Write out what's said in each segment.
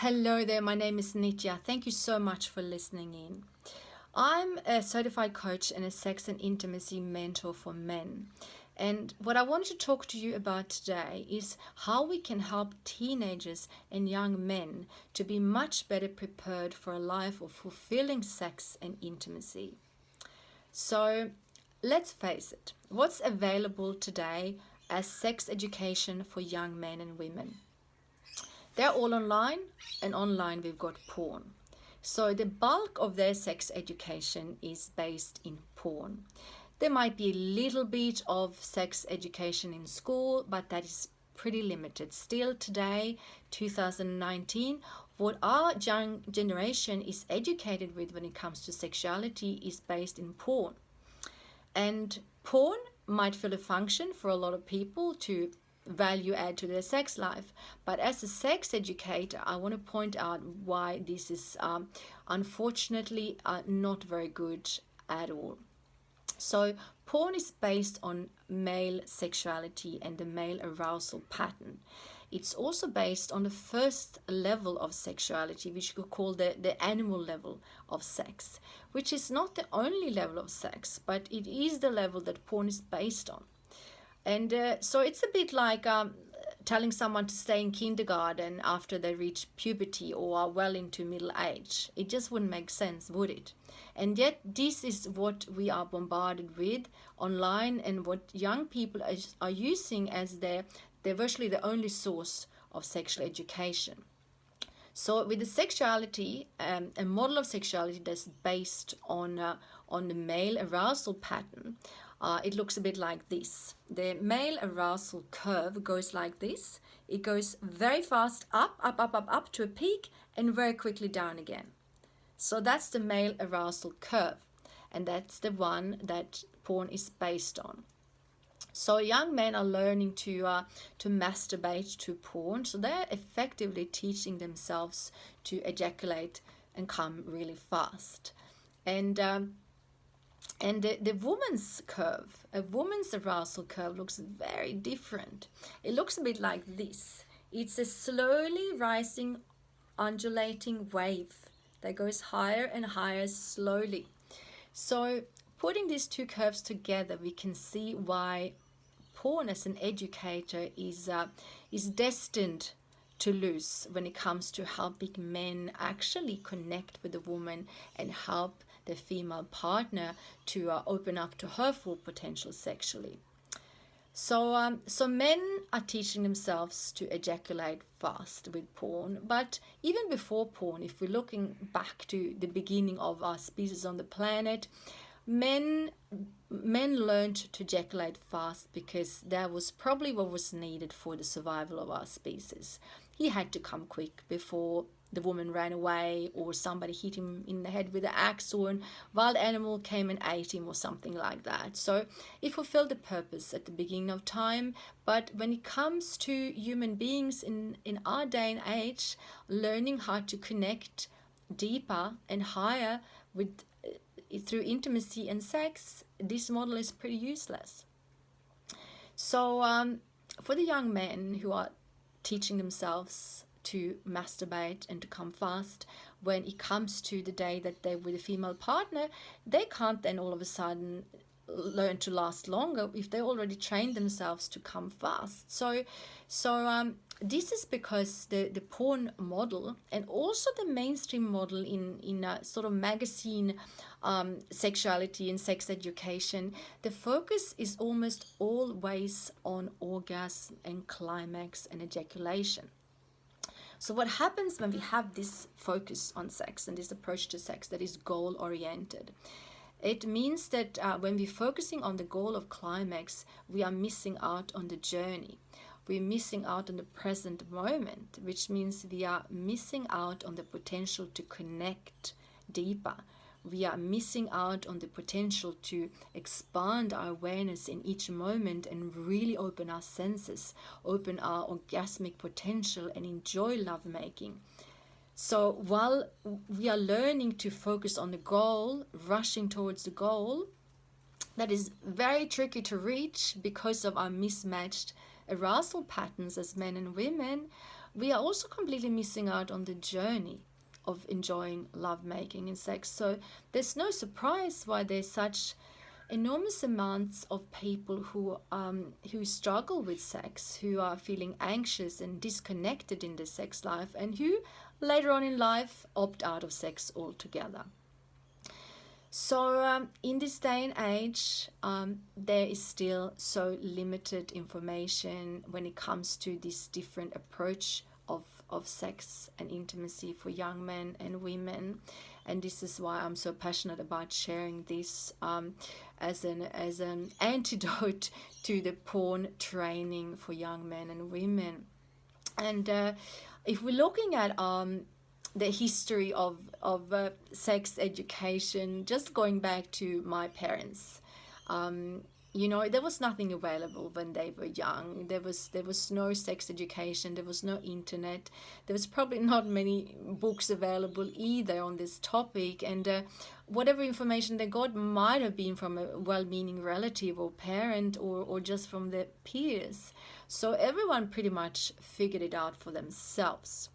Hello there, my name is Nitya. Thank you so much for listening in. I'm a certified coach and a sex and intimacy mentor for men. And what I want to talk to you about today is how we can help teenagers and young men to be much better prepared for a life of fulfilling sex and intimacy. So let's face it, what's available today as sex education for young men and women? They're all online, and online we've got porn. So the bulk of their sex education is based in porn. There might be a little bit of sex education in school, but that is pretty limited. Still today, 2019, what our young generation is educated with when it comes to sexuality is based in porn. And porn might fill a function for a lot of people to value add to their sex life. But as a sex educator, I want to point out why this is unfortunately not very good at all. So porn is based on male sexuality and the male arousal pattern. It's also based on the first level of sexuality, which you could call the animal level of sex, which is not the only level of sex, but it is the level that porn is based on. And so it's a bit like telling someone to stay in kindergarten after they reach puberty or are well into middle age. It just wouldn't make sense, would it? And yet this is what we are bombarded with online, and what young people are using as they're virtually the only source of sexual education. So with the sexuality, a model of sexuality that's based on the male arousal pattern, it looks a bit like this. The male arousal curve goes like this. It goes very fast up to a peak and very quickly down again. So that's the male arousal curve, and that's the one that porn is based on. So young men are learning to masturbate to porn. So they're effectively teaching themselves to ejaculate and come really fast. And the woman's curve, a woman's arousal curve, looks very different. It looks a bit like this. It's a slowly rising, undulating wave that goes higher and higher slowly. So putting these two curves together, we can see why porn as an educator is destined to lose when it comes to helping men actually connect with the woman and help the female partner to open up to her full potential sexually. So men are teaching themselves to ejaculate fast with porn, but even before porn, if we're looking back to the beginning of our species on the planet, men learned to ejaculate fast because that was probably what was needed for the survival of our species. He had to come quick before the woman ran away, or somebody hit him in the head with an axe, or a wild animal came and ate him, or something like that. So it fulfilled the purpose at the beginning of time. But when it comes to human beings in our day and age, learning how to connect deeper and higher with through intimacy and sex, this model is pretty useless. So for the young men who are teaching themselves to masturbate and to come fast, when it comes to the day that they're with a female partner, they can't then all of a sudden learn to last longer if they already trained themselves to come fast. So this is because the porn model, and also the mainstream model in sort of magazine sexuality and sex education, the focus is almost always on orgasm and climax and ejaculation. So what happens when we have this focus on sex and this approach to sex that is goal oriented? It means that when we're focusing on the goal of climax, we are missing out on the journey. We're missing out on the present moment, which means we are missing out on the potential to connect deeper. We are missing out on the potential to expand our awareness in each moment and really open our senses, open our orgasmic potential, and enjoy lovemaking. So while we are learning to focus on the goal, rushing towards the goal, that is very tricky to reach because of our mismatched arousal patterns as men and women. we are also completely missing out on the journey of enjoying lovemaking and sex. So there's no surprise why there's such enormous amounts of people who struggle with sex, who are feeling anxious and disconnected in their sex life, and who later on in life opt out of sex altogether. So in this day and age, there is still so limited information when it comes to this different approach of sex and intimacy for young men and women. And this is why I'm so passionate about sharing this as an antidote to the porn training for young men and women. And if we're looking at the history of sex education, just going back to my parents, there was nothing available when they were young. There was no sex education. There was no internet. There was probably not many books available either on this topic. And whatever information they got might have been from a well-meaning relative or parent or just from their peers. So everyone pretty much figured it out for themselves.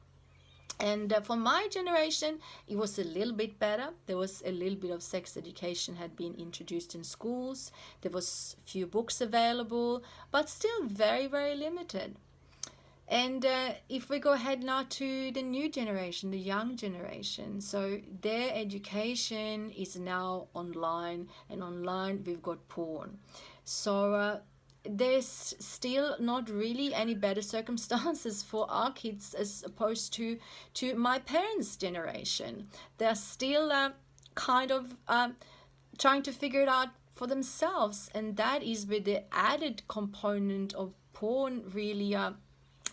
And for my generation, it was a little bit better. There was a little bit of sex education had been introduced in schools. There was few books available, but still very, very limited. And if we go ahead now to the new generation, the young generation, so their education is now online, and online we've got porn. So there's still not really any better circumstances for our kids as opposed to my parents' generation. They're still kind of trying to figure it out for themselves, and that is with the added component of porn really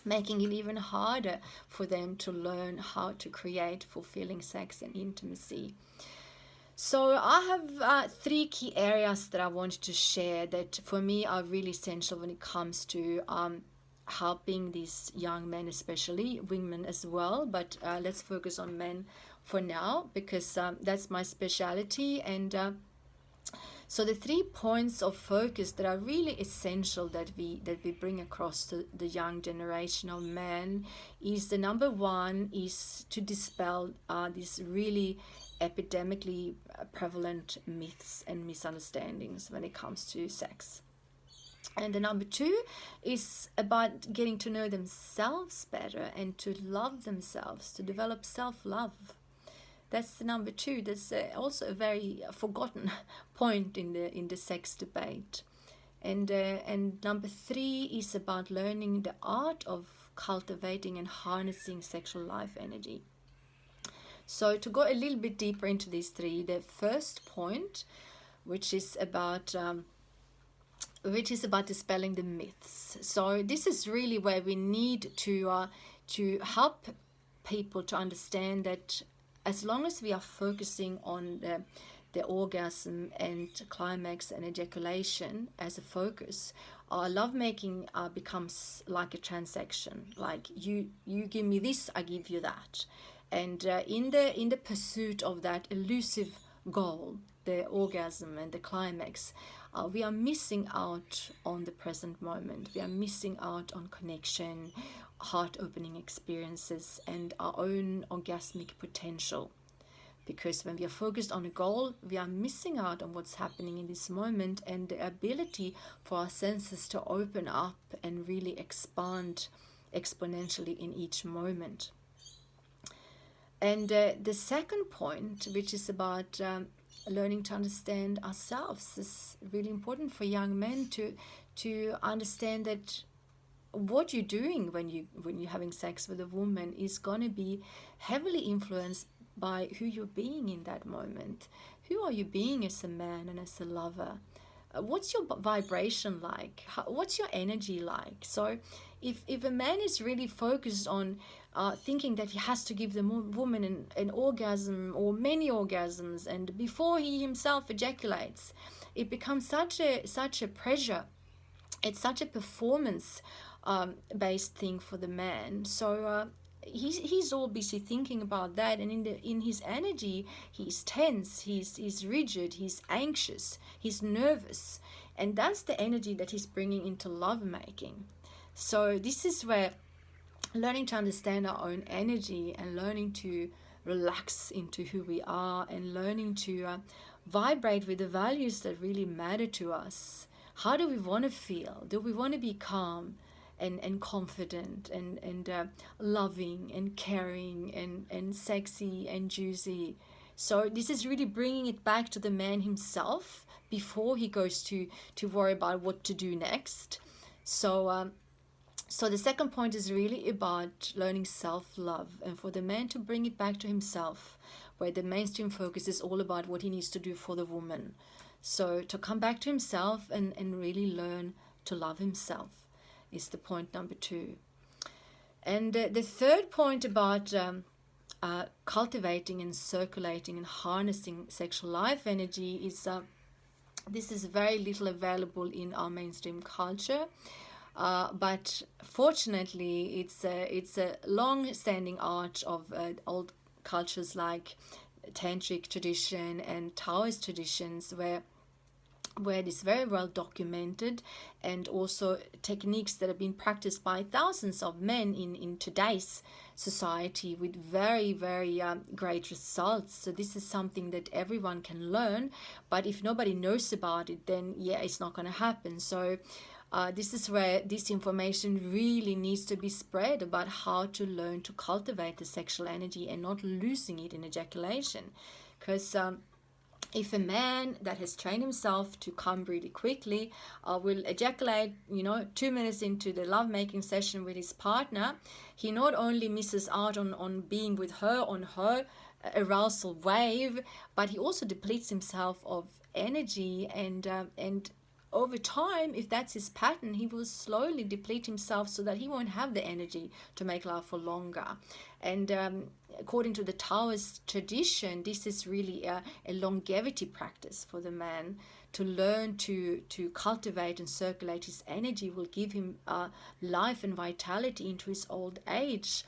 making it even harder for them to learn how to create fulfilling sex and intimacy. So I have 3 key areas that I wanted to share that for me are really essential when it comes to helping these young men, especially women as well. But let's focus on men for now because that's my specialty. And so the 3 points of focus that are really essential that we bring across to the young generation of men is the number 1 is to dispel these really epidemically prevalent myths and misunderstandings when it comes to sex. And the number 2 is about getting to know themselves better and to love themselves, to develop self-love. That's the number 2. That's also a very forgotten point in the sex debate. And number 3 is about learning the art of cultivating and harnessing sexual life energy. So to go a little bit deeper into these 3, the first point, which is about dispelling the myths. So this is really where we need to help people to understand that as long as we are focusing on the orgasm and climax and ejaculation as a focus, our lovemaking becomes like a transaction. Like you give me this, I give you that. And in the pursuit of that elusive goal, the orgasm and the climax, we are missing out on the present moment. We are missing out on connection, heart-opening experiences, and our own orgasmic potential. Because when we are focused on a goal, we are missing out on what's happening in this moment and the ability for our senses to open up and really expand exponentially in each moment. And the second point, which is about learning to understand ourselves, is really important for young men to understand that what you're doing when you're having sex with a woman is going to be heavily influenced by who you're being in that moment. Who are you being as a man and as a lover? What's your vibration like? What's your energy like? So if a man is really focused on thinking that he has to give the woman an orgasm or many orgasms, and before he himself ejaculates, it becomes such a pressure. It's such a performance based thing for the man. So he's all busy thinking about that, and in his energy he's tense, he's rigid, he's anxious, he's nervous, and that's the energy that he's bringing into lovemaking. So this is where learning to understand our own energy and learning to relax into who we are and learning to vibrate with the values that really matter to us. How do we want to feel? Do we want to be calm and confident and loving and caring and sexy and juicy? So this is really bringing it back to the man himself before he goes to worry about what to do next. So the second point is really about learning self-love and for the man to bring it back to himself, where the mainstream focus is all about what he needs to do for the woman. So to come back to himself and really learn to love himself is the point number 2. And the third point about cultivating and circulating and harnessing sexual life energy is this is very little available in our mainstream culture. But fortunately, it's a long-standing art of old cultures like tantric tradition and Taoist traditions, where it is very well documented, and also techniques that have been practiced by thousands of men in today's society with very, very great results. So this is something that everyone can learn, but if nobody knows about it, then yeah, it's not going to happen. So this is where this information really needs to be spread about how to learn to cultivate the sexual energy and not losing it in ejaculation. Because if a man that has trained himself to come really quickly will ejaculate, 2 minutes into the lovemaking session with his partner, he not only misses out on being with her on her arousal wave, but he also depletes himself of energy and over time, if that's his pattern, he will slowly deplete himself so that he won't have the energy to make love for longer. And according to the Taoist tradition, this is really a longevity practice for the man. To learn to cultivate and circulate his energy will give him life and vitality into his old age,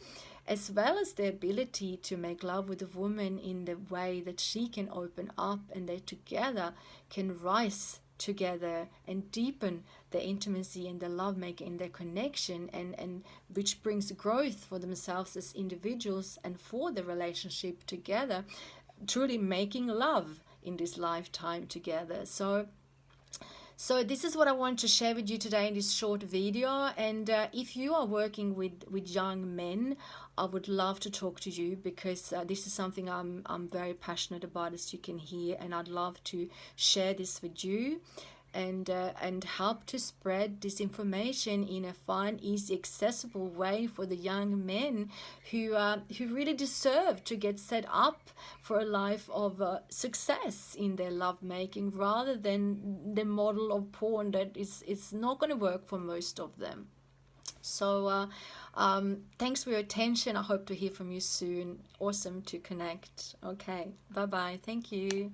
as well as the ability to make love with a woman in the way that she can open up and they together can rise together and deepen the intimacy and the lovemaking and their connection, and which brings growth for themselves as individuals and for the relationship together, truly making love in this lifetime together. So this is what I want to share with you today in this short video. And if you are working with young men, I would love to talk to you, because this is something I'm very passionate about, as you can hear, and I'd love to share this with you and help to spread this information in a fun, easy, accessible way for the young men who really deserve to get set up for a life of success in their lovemaking, rather than the model of porn that is not going to work for most of them. So thanks for your attention. I hope to hear from you soon. Awesome to connect. Okay, bye bye. Thank you.